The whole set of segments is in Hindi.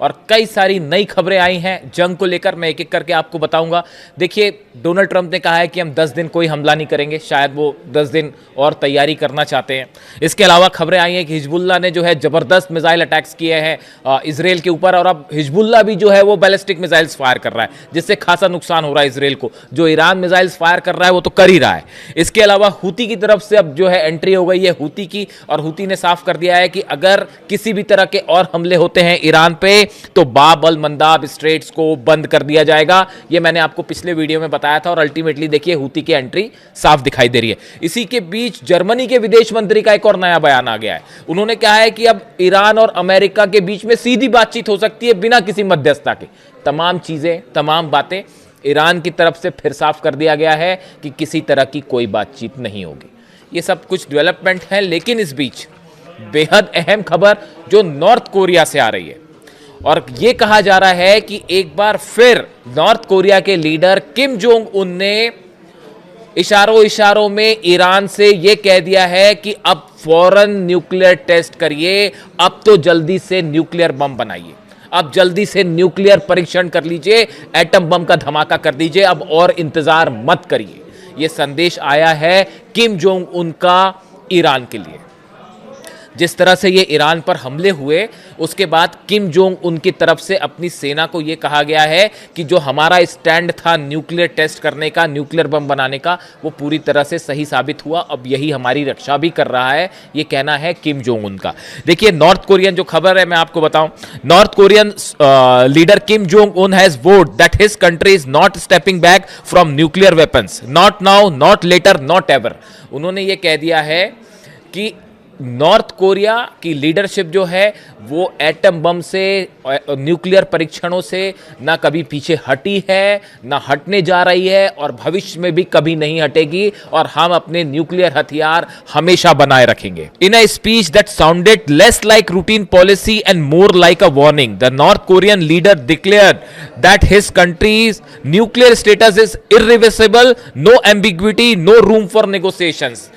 और कई सारी नई खबरें आई हैं जंग को लेकर, मैं एक एक करके आपको बताऊंगा। देखिए, डोनाल्ड ट्रंप ने कहा है कि हम 10 दिन कोई हमला नहीं करेंगे, शायद वो 10 दिन और तैयारी करना चाहते हैं। इसके अलावा खबरें आई हैं कि हिजबुल्लाह ने जो है जबरदस्त मिसाइल अटैक्स किए हैं इसराइल के ऊपर, और अब हिजबुल्लाह भी जो है वो बैलिस्टिक मिसाइल्स फायर कर रहा है, जिससे खासा नुकसान हो रहा है इसराइल को। जो ईरान मिसाइल्स फायर कर रहा है वो तो कर ही रहा है। इसके अलावा हूती की तरफ से अब जो है एंट्री हो गई है हूती की, और हूती ने साफ कर दिया है कि अगर किसी भी तरह के और हमले होते हैं ईरान पे तो बाब अल मंदाब स्ट्रेट्स को बंद कर दिया जाएगा। ये मैंने आपको पिछले वीडियो में बताया था, और अल्टीमेटली देखिए हूती की एंट्री साफ दिखाई दे रही है। इसी के बीच जर्मनी के विदेश मंत्री का एक और नया बयान आ गया है। उन्होंने कहा है कि अब ईरान और अमेरिका के बीच में सीधी बातचीत हो सकती है बिना किसी मध्यस्थता के। तमाम चीजें, तमाम बातें ईरान की तरफ से फिर साफ कर दिया गया है कि किसी तरह की कोई बातचीत नहीं होगी। ये सब कुछ डेवलपमेंट है, लेकिन इस बीच बेहद अहम खबर जो नॉर्थ कोरिया से आ रही है, और यह कहा जा रहा है कि एक बार फिर नॉर्थ कोरिया के लीडर किम जोंग उन ने इशारों इशारों में ईरान से यह कह दिया है कि अब फौरन न्यूक्लियर टेस्ट करिए, अब तो जल्दी से न्यूक्लियर बम बनाइए, अब जल्दी से न्यूक्लियर परीक्षण कर लीजिए, एटम बम का धमाका कर दीजिए, अब और इंतजार मत करिए। यह संदेश आया है किम जोंग उन का ईरान के लिए। जिस तरह से ये ईरान पर हमले हुए उसके बाद किम जोंग उनकी तरफ से अपनी सेना को यह कहा गया है कि जो हमारा स्टैंड था न्यूक्लियर टेस्ट करने का, न्यूक्लियर बम बनाने का, वो पूरी तरह से सही साबित हुआ, अब यही हमारी रक्षा भी कर रहा है, ये कहना है किम जोंग उन का। देखिए, नॉर्थ कोरियन जो खबर है मैं आपको बताऊं, North Korean leader Kim Jong Un has vowed that his country is not stepping back from nuclear weapons, not now, not later, not ever. उन्होंने ये कह दिया है कि नॉर्थ कोरिया की लीडरशिप जो है वो एटम बम से, न्यूक्लियर परीक्षणों से ना कभी पीछे हटी है, ना हटने जा रही है, और भविष्य में भी कभी नहीं हटेगी, और हम अपने न्यूक्लियर हथियार हमेशा बनाए रखेंगे। In a speech that sounded less like routine policy and more like a warning, the North Korean leader declared that his country's nuclear status is irreversible, no ambiguity, no room for negotiations.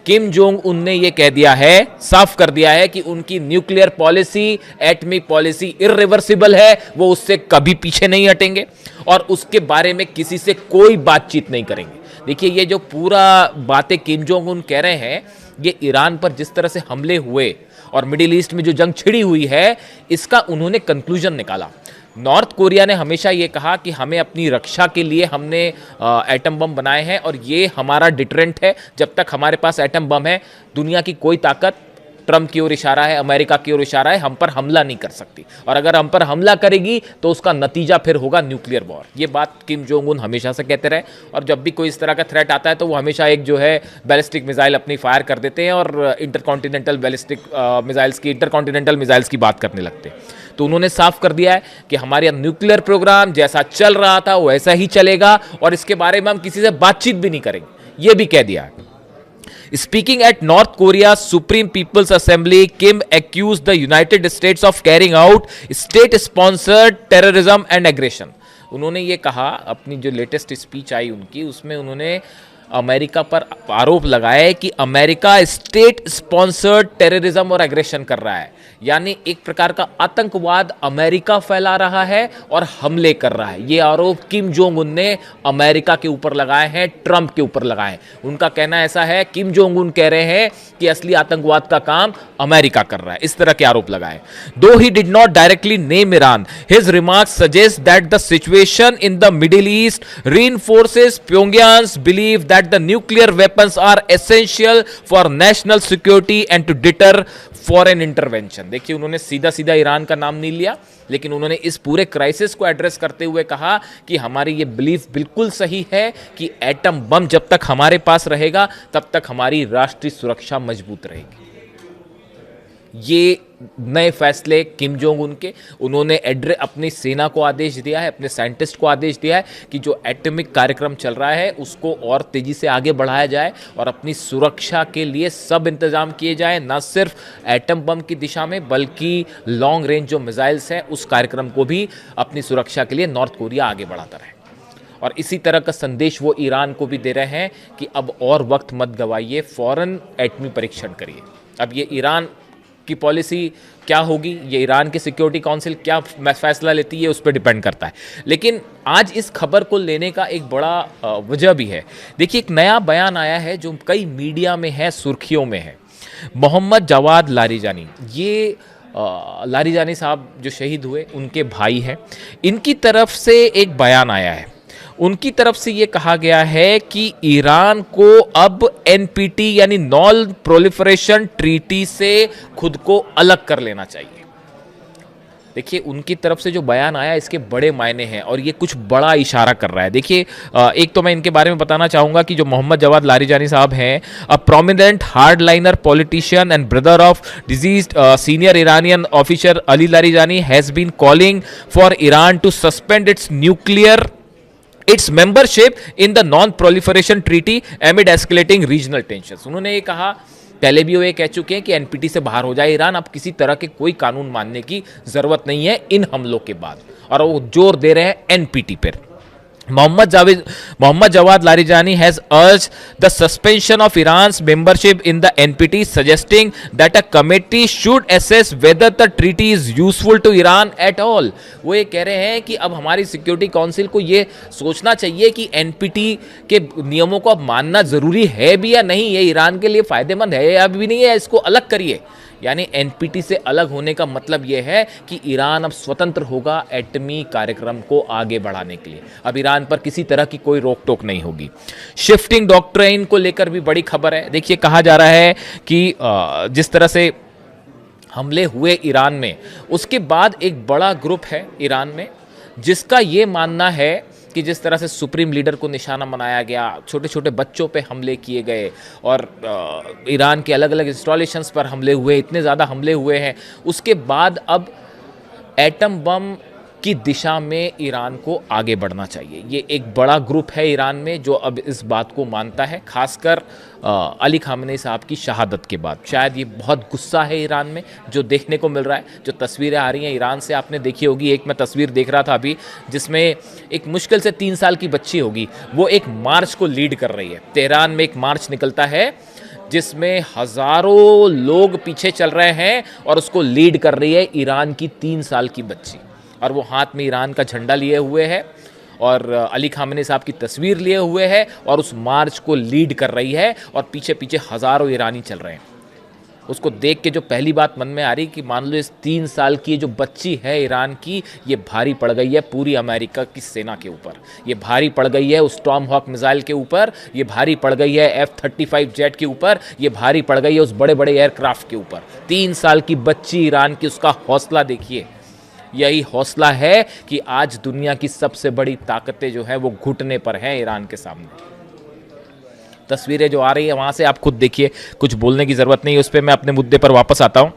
Kim Jong Un ने यह कह दिया है, साफ कर दिया है कि उनकी nuclear policy, atomic policy irreversible है, वो उससे कभी पीछे नहीं हटेंगे और उसके बारे में किसी से कोई बातचीत नहीं करेंगे। देखिए, ये जो पूरा बातें किम जोंग उन कह रहे हैं, ये ईरान पर जिस तरह से हमले हुए और मिडिल ईस्ट में जो जंग छिड़ी हुई है, इसका उन्होंने कंक्लूजन निकाला। नॉर्थ कोरिया ने हमेशा ये कहा कि हमें अपनी रक्षा के लिए हमने एटम बम बनाए हैं, और ये हमारा डिटरेंट है। जब तक हमारे पास एटम बम है, दुनिया की कोई ताकत, ट्रंप की ओर इशारा है, अमेरिका की ओर इशारा है, हम पर हमला नहीं कर सकती, और अगर हम पर हमला करेगी तो उसका नतीजा फिर होगा न्यूक्लियर वॉर। ये बात किम जोंग उन हमेशा से कहते रहे, और जब भी कोई इस तरह का थ्रेट आता है तो वो हमेशा एक जो है बैलिस्टिक मिसाइल अपनी फायर कर देते हैं, और इंटरकॉन्टिनेंटल बैलिस्टिक मिसाइल्स की, इंटरकॉन्टिनेंटल मिसाइल्स की बात करने लगते हैं। तो उन्होंने साफ कर दिया है कि हमारा न्यूक्लियर प्रोग्राम जैसा चल रहा था वैसा ही चलेगा, और इसके बारे में हम किसी से बातचीत भी नहीं करेंगे, यह भी कह दिया है। Speaking at North Korea's Supreme People's Assembly, Kim accused the United States of carrying out state-sponsored terrorism and aggression. उन्होंने ये कहा, अपनी जो लेटेस्ट स्पीच आई उनकी, उसमें उन्होंने अमेरिका पर आरोप लगाया है कि अमेरिका स्टेट स्पॉन्सर्ड टेररिज्म और एग्रेशन कर रहा है, यानी एक प्रकार का आतंकवाद अमेरिका फैला रहा है और हमले कर रहा है। ये आरोप किम जोंग उन ने अमेरिका के ऊपर लगाए हैं, ट्रंप के ऊपर लगाए हैं। उनका कहना ऐसा है, किम जोंग उन कह रहे हैं कि असली आतंकवाद का काम अमेरिका कर रहा है, इस तरह के आरोप लगाए। दो he did not directly name Iran, his remarks suggest that the situation in the middle east reinforces Pyongyang's belief that the nuclear weapons are essential for national security and to deter foreign intervention। देखिए, उन्होंने सीधा सीधा ईरान का नाम नहीं लिया, लेकिन उन्होंने इस पूरे क्राइसिस को एड्रेस करते हुए कहा कि हमारी ये बिलीफ बिल्कुल सही है कि एटम बम जब तक हमारे पास रहेगा तब तक हमारी राष्ट्रीय सुरक्षा मजबूत रहेगी। ये नए फैसले किम जोंग उन के, उन्होंने अपनी सेना को आदेश दिया है, अपने साइंटिस्ट को आदेश दिया है कि जो एटॉमिक कार्यक्रम चल रहा है उसको और तेजी से आगे बढ़ाया जाए और अपनी सुरक्षा के लिए सब इंतजाम किए जाए, ना सिर्फ एटम बम की दिशा में बल्कि लॉन्ग रेंज जो मिसाइल्स हैं उस कार्यक्रम को भी अपनी सुरक्षा के लिए नॉर्थ कोरिया आगे बढ़ाता रहे। और इसी तरह का संदेश वो ईरान को भी दे रहे हैं कि अब और वक्त मत गवाइए, फौरन एटमी परीक्षण करिए। अब ये ईरान की पॉलिसी क्या होगी, ये ईरान की सिक्योरिटी काउंसिल क्या फैसला लेती है, उस पर डिपेंड करता है। लेकिन आज इस खबर को लेने का एक बड़ा वजह भी है। देखिए, एक नया बयान आया है जो कई मीडिया में है, सुर्खियों में है। मोहम्मद जवाद लारिजानी, ये लारिजानी साहब जो शहीद हुए उनके भाई हैं, इनकी तरफ से एक बयान आया है। उनकी तरफ से ये कहा गया है कि ईरान को अब एनपीटी यानी नॉन प्रोलिफरेशन ट्रीटी से खुद को अलग कर लेना चाहिए। देखिए, उनकी तरफ से जो बयान आया इसके बड़े मायने हैं और ये कुछ बड़ा इशारा कर रहा है। देखिए, एक तो मैं इनके बारे में बताना चाहूँगा कि जो मोहम्मद जवाद लारिजानी साहब हैं, a prominent hardliner politician and brother of deceased senior Iranian officer Ali Larijani has been calling for Iran to suspend its membership in the non proliferation treaty amid escalating regional tensions. उन्होंने ये कहा, पहले भी वो ये कह चुके हैं कि एनपीटी से बाहर हो जाए ईरान, अब किसी तरह के कोई कानून मानने की जरूरत नहीं है इन हमलों के बाद, और वो जोर दे रहे हैं एनपीटी पर। Mohammad Jawad Larijani has urged the suspension of Iran's membership in the NPT, suggesting that a committee should assess whether the treaty is useful to Iran at all. वो ये कह रहे हैं कि अब हमारी सिक्योरिटी काउंसिल को ये सोचना चाहिए कि एनपीटी के नियमों को अब मानना ज़रूरी है भी या नहीं, ये ईरान के लिए फ़ायदेमंद है या भी नहीं है, इसको अलग करिए। यानी एनपीटी से अलग होने का मतलब यह है कि ईरान अब स्वतंत्र होगा एटमी कार्यक्रम को आगे बढ़ाने के लिए। अब ईरान पर किसी तरह की कोई रोक टोक नहीं होगी। शिफ्टिंग डॉक्ट्रिन को लेकर भी बड़ी खबर है। देखिए, कहा जा रहा है कि जिस तरह से हमले हुए ईरान में, उसके बाद एक बड़ा ग्रुप है ईरान में जिसका ये मानना है कि जिस तरह से सुप्रीम लीडर को निशाना बनाया गया, छोटे छोटे बच्चों पे हमले किए गए और ईरान के अलग अलग इंस्टॉलेशंस पर हमले हुए, इतने ज़्यादा हमले हुए हैं, उसके बाद अब एटम बम की दिशा में ईरान को आगे बढ़ना चाहिए। ये एक बड़ा ग्रुप है ईरान में जो अब इस बात को मानता है, खासकर अली खामेनी साहब की शहादत के बाद। शायद ये बहुत गुस्सा है ईरान में जो देखने को मिल रहा है। जो तस्वीरें आ रही हैं ईरान से, आपने देखी होगी, एक मैं तस्वीर देख रहा था अभी जिसमें एक मुश्किल से 3 साल की बच्ची होगी, वो एक मार्च को लीड कर रही है। तेहरान में एक मार्च निकलता है जिसमें हज़ारों लोग पीछे चल रहे हैं और उसको लीड कर रही है ईरान की 3 साल की बच्ची, और वो हाथ में ईरान का झंडा लिए हुए है और अली खामेनी साहब की तस्वीर लिए हुए है और उस मार्च को लीड कर रही है और पीछे पीछे हज़ारों ईरानी चल रहे हैं। उसको देख के जो पहली बात मन में आ रही कि मान लो इस 3 साल की जो बच्ची है ईरान की, ये भारी पड़ गई है पूरी अमेरिका की सेना के ऊपर, ये भारी पड़ गई है उस टॉम हॉक मिसाइल के ऊपर, ये भारी पड़ गई है F-35 जेट के ऊपर, ये भारी पड़ गई है उस बड़े बड़े एयरक्राफ्ट के ऊपर। 3 साल की बच्ची ईरान की, उसका हौसला देखिए। यही हौसला है कि आज दुनिया की सबसे बड़ी ताकतें जो है वो घुटने पर हैं ईरान के सामने। तस्वीरें जो आ रही है वहां से आप खुद देखिए, कुछ बोलने की ज़रूरत नहीं है, उस पर मैं अपने मुद्दे पर वापस आता हूं।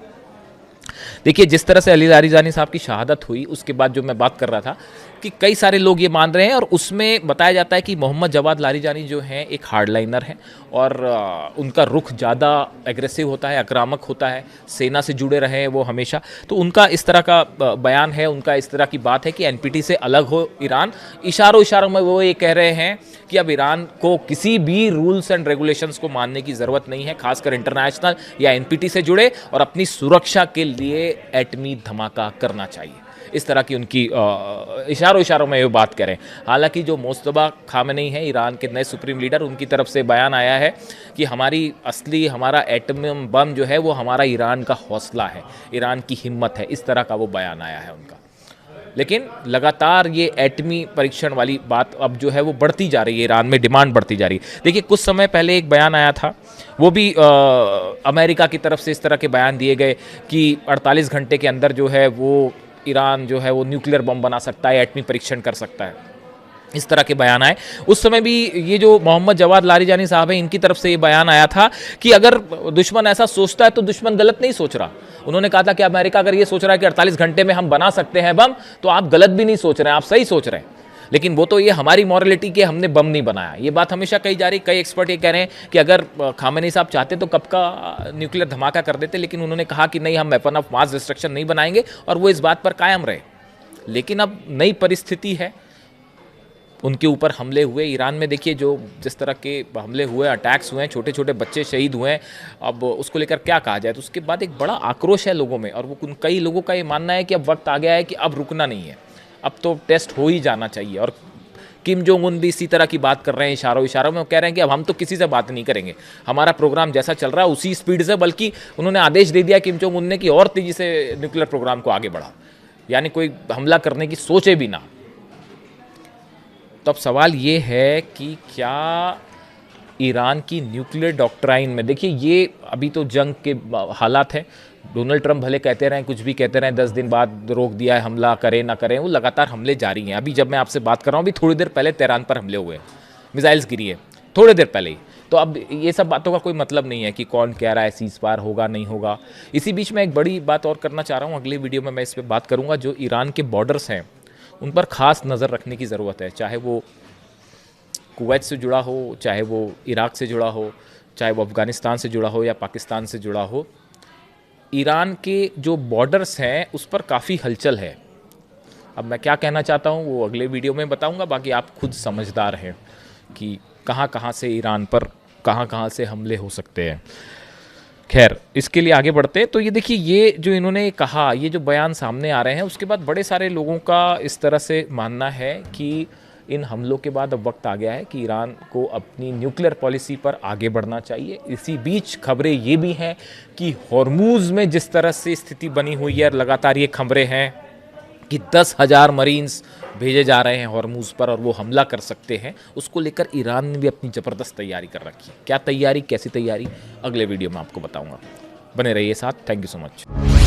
देखिए, जिस तरह से अली लारिजानी साहब की शहादत हुई उसके बाद जो मैं बात कर रहा था कि कई सारे लोग ये मान रहे हैं और उसमें बताया जाता है कि मोहम्मद जवाद लारिजानी जो हैं एक हार्डलाइनर हैं और उनका रुख ज़्यादा एग्रेसिव होता है, आक्रामक होता है, सेना से जुड़े रहे हैं वो हमेशा। तो उनका इस तरह का बयान है, उनका इस तरह की बात है कि एनपीटी से अलग हो ईरान। इशारों में वो ये कह रहे हैं कि अब ईरान को किसी भी रूल्स एंड रेगुलेशंस को मानने की ज़रूरत नहीं है, खासकर इंटरनेशनल या एनपीटी से जुड़े, और अपनी सुरक्षा के लिए एटमी धमाका करना चाहिए। इस तरह की उनकी इशारों में ये बात करें। हालांकि जो मुस्तफा खामेनी है ईरान के नए सुप्रीम लीडर, उनकी तरफ से बयान आया है कि हमारा एटम बम जो है वो हमारा ईरान का हौसला है, ईरान की हिम्मत है, इस तरह का वो बयान आया है उनका। लेकिन लगातार ये एटमी परीक्षण वाली बात अब जो है वो बढ़ती जा रही है, ईरान में डिमांड बढ़ती जा रही है। देखिए, कुछ समय पहले एक बयान आया था, वो भी अमेरिका की तरफ से इस तरह के बयान दिए गए कि 48 घंटे के अंदर जो है वो ईरान जो है वो न्यूक्लियर बम बना सकता है, एटमी परीक्षण कर सकता है, इस तरह के बयान आए। उस समय भी ये जो मोहम्मद जवाद लारिजानी साहब हैं, इनकी तरफ से ये बयान आया था कि अगर दुश्मन ऐसा सोचता है तो दुश्मन गलत नहीं सोच रहा। उन्होंने कहा था कि अमेरिका अगर ये सोच रहा है कि 48 घंटे में हम बना सकते हैं बम, तो आप गलत भी नहीं सोच रहे हैं, आप सही सोच रहे हैं। लेकिन वो तो ये हमारी मॉरलिटी के हमने बम नहीं बनाया, ये बात हमेशा कही जा रही। कई एक्सपर्ट ये कह रहे हैं कि अगर खामेनी साहब चाहते तो कब का न्यूक्लियर धमाका कर देते, लेकिन उन्होंने कहा कि नहीं, हम वेपन ऑफ मास डिस्ट्रक्शन नहीं बनाएंगे, और वो इस बात पर कायम रहे। लेकिन अब नई परिस्थिति है, उनके ऊपर हमले हुए। ईरान में देखिए जो जिस तरह के हमले हुए, अटैक्स हुए हैं, छोटे छोटे बच्चे शहीद हुए हैं, अब उसको लेकर क्या कहा जाए। तो उसके बाद एक बड़ा आक्रोश है लोगों में, और वो कई लोगों का ये मानना है कि अब वक्त आ गया है कि अब रुकना नहीं है, अब तो टेस्ट हो ही जाना चाहिए। और किम जोंग उन भी इसी तरह की बात कर रहे हैं, इशारों में वो कह रहे हैं कि अब हम तो किसी से बात नहीं करेंगे, हमारा प्रोग्राम जैसा चल रहा है उसी स्पीड से, बल्कि उन्होंने आदेश दे दिया किम जोंग उन ने कि और तेजी से न्यूक्लियर प्रोग्राम को आगे बढ़ा, यानी कोई हमला करने की सोचे भी ना। तो अब सवाल ये है कि क्या ईरान की न्यूक्लियर डॉक्ट्राइन में, देखिए ये अभी तो जंग के हालात हैं, डोनाल्ड ट्रंप भले कहते रहें, कुछ भी कहते रहें, 10 दिन बाद रोक दिया है, हमला करें ना करें, वो लगातार हमले जारी हैं। अभी जब मैं आपसे बात कर रहा हूँ, अभी थोड़ी देर पहले तेहरान पर हमले हुए, मिसाइल्स गिरी है थोड़ी देर पहले ही। तो अब ये सब बातों का कोई मतलब नहीं है कि कौन कह रहा है सीज़ फायर होगा नहीं होगा। इसी बीच में एक बड़ी बात और करना चाह रहा हूँ, अगली वीडियो में मैं इस पर बात करूँगा। जो ईरान के बॉर्डर्स हैं उन पर ख़ास नज़र रखने की ज़रूरत है, चाहे वो कुवैत से जुड़ा हो, चाहे वो इराक से जुड़ा हो, चाहे वो अफ़गानिस्तान से जुड़ा हो या पाकिस्तान से जुड़ा हो। ईरान के जो बॉर्डर्स हैं उस पर काफ़ी हलचल है। अब मैं क्या कहना चाहता हूँ वो अगले वीडियो में बताऊँगा, बाकी आप खुद समझदार हैं कि कहाँ कहाँ से ईरान पर कहाँ से हमले हो सकते हैं। खैर, इसके लिए आगे बढ़ते हैं। तो ये देखिए, ये जो इन्होंने कहा, ये जो बयान सामने आ रहे हैं, उसके बाद बड़े सारे लोगों का इस तरह से मानना है कि इन हमलों के बाद अब वक्त आ गया है कि ईरान को अपनी न्यूक्लियर पॉलिसी पर आगे बढ़ना चाहिए। इसी बीच खबरें ये भी हैं कि हॉर्मूज़ में जिस तरह से स्थिति बनी हुई है, लगातार ये खबरें हैं कि 10,000 मरीन्स भेजे जा रहे हैं हॉर्मूज़ पर और वो हमला कर सकते हैं। उसको लेकर ईरान ने भी अपनी ज़बरदस्त तैयारी कर रखी है। क्या तैयारी, कैसी तैयारी, अगले वीडियो में आपको बताऊंगा। बने रहिए साथ। Thank you so much.